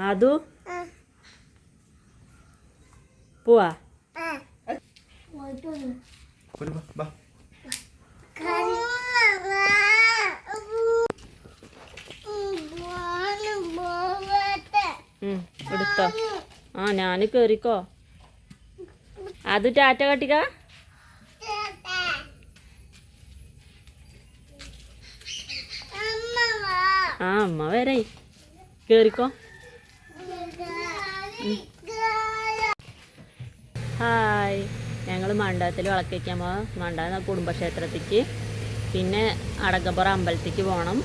ആദു പോവാ എടുത്തോ. ആ ഞാൻ കേറിക്കോ. അത് ടാറ്റ കാട്ടിക്ക. ആ അമ്മ വരെ കേറിക്കോ. ഹായ്, ഞങ്ങൾ മണ്ഡപത്തിൽ വിളക്ക് വയ്ക്കാൻ പോകാം. മണ്ഡപം കുടുംബക്ഷേത്രത്തിക്ക്, പിന്നെ അടക്കപ്പുറം അമ്പലത്തിക്ക് പോകണം.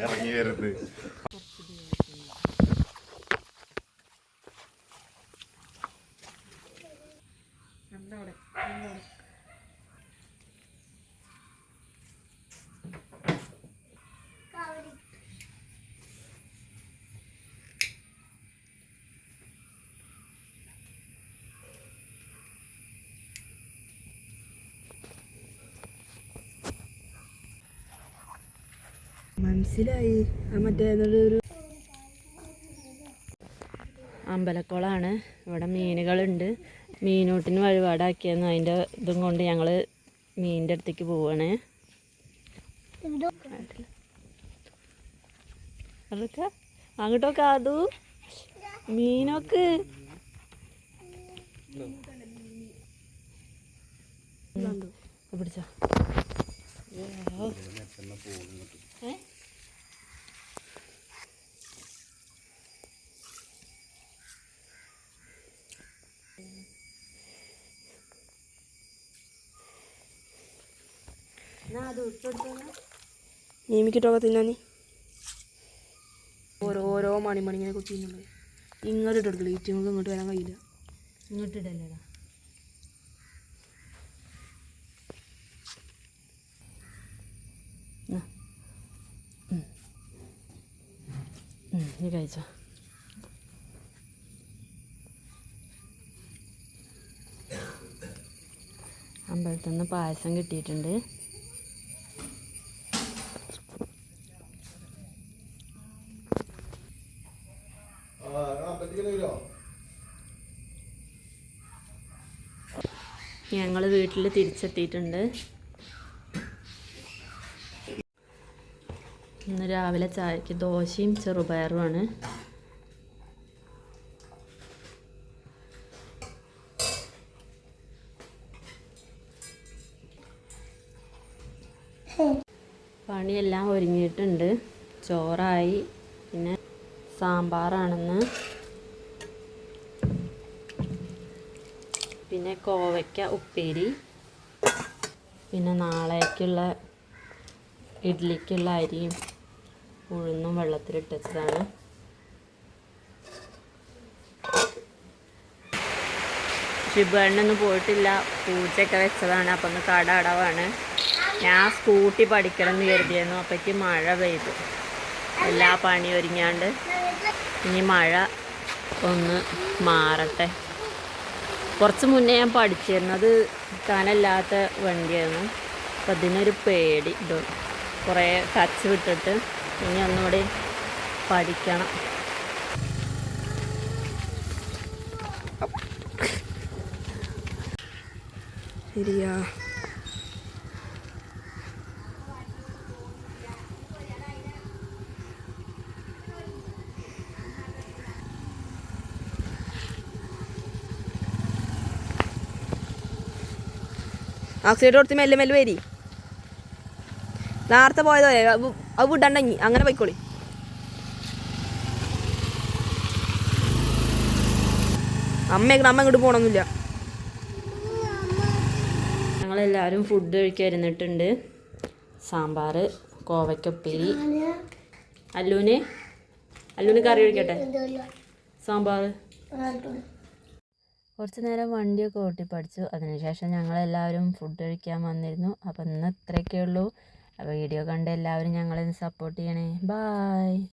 ഇറങ്ങി വരുന്നത് മനസ്സിലായി. മറ്റേ ഒരു അമ്പലക്കുളമാണ്. ഇവിടെ മീനുകളുണ്ട്. മീനൂട്ടിന് വഴിപാടാക്കിയെന്ന് അതിൻ്റെ ഇതും കൊണ്ട് ഞങ്ങൾ മീനിൻ്റെ അടുത്തേക്ക് പോവാണ്. അതൊക്കെ അങ്ങോട്ടൊക്കെ അതു മീനൊക്കെ പിടിച്ചോ. നീമിക്കിട്ടൊക്കെ തിന്നാനി ഓരോ മണിമണിങ്ങനെ കുത്തിന്നുള്ളത്. ഇങ്ങോട്ട് ഇട്ടെടുക്കില്ല. ഈറ്റങ്ങൾക്ക് ഇങ്ങോട്ട് വരാൻ കഴിയില്ല. ഇങ്ങോട്ടിടല്ലേടാ. നീ കഴിച്ചോ. അമ്പലത്തിൽ നിന്ന് പായസം കിട്ടിയിട്ടുണ്ട്. ഞങ്ങൾ വീട്ടിൽ തിരിച്ചെത്തിയിട്ടുണ്ട്. ഇന്ന് രാവിലെ ചായക്ക് ദോശയും ചെറുപയറുമാണ്. പണിയെല്ലാം ഒരുങ്ങിയിട്ടുണ്ട്. ചോറായി, പിന്നെ സാമ്പാറാണെന്ന്, പിന്നെ കോവയ്ക്ക ഉപ്പേരി, പിന്നെ നാളേക്കുള്ള ഇഡ്ലിക്കുള്ള അരിയും ഉഴുന്നും വെള്ളത്തിലിട്ടതാണ്. ഷിബണ്ണൊന്നും പോയിട്ടില്ല. പൂച്ചയൊക്കെ വെച്ചതാണ്. അപ്പം ഒന്ന് കട അടവാണ്. ഞാൻ സ്കൂട്ടി പഠിക്കണം എന്ന് കരുതിയിരുന്നു. അപ്പോഴേക്ക് മഴ പെയ്തു. എല്ലാ പണി ഒരുങ്ങാണ്ട് ഇനി മഴ ഒന്ന് മാറട്ടെ. കുറച്ച് മുന്നേ ഞാൻ പഠിച്ചിരുന്നു. അത് കനല്ലാത്ത വണ്ടിയായിരുന്നു. അപ്പം അതിനൊരു പേടി. ഇത് കുറേ ടച്ച് വിട്ടിട്ട് ഇനി ഒന്നുകൂടി പഠിക്കണം. ശരിയാ. ആക്സിഡന്റ് കൊടുത്ത് മെല്ലെ മെല്ലെ വരി. നേരത്തെ പോയതോ അത് വിടണ്ടെങ്കി അങ്ങനെ പോയിക്കോളി. അമ്മ ഇങ്ങോട്ട് പോകണമെന്നില്ല. ഞങ്ങളെല്ലാവരും ഫുഡ് കഴിക്കാൻ ഇരുന്നിട്ടുണ്ട്. സാമ്പാർ, കോവയ്ക്കുപ്പേരി. അല്ലൂന് കറി ഒഴിക്കട്ടെ. സാമ്പാർ കുറച്ച് നേരം വണ്ടിയൊക്കെ ഓട്ടി പഠിച്ചു. അതിനുശേഷം ഞങ്ങളെല്ലാവരും ഫുഡ് കഴിക്കാൻ വന്നിരുന്നു. അപ്പോൾ ഇന്ന് ഇത്രയൊക്കെ ഉള്ളൂ. അപ്പോൾ വീഡിയോ കണ്ട് എല്ലാവരും ഞങ്ങളെ സപ്പോർട്ട് ചെയ്യണേ. ബായ്.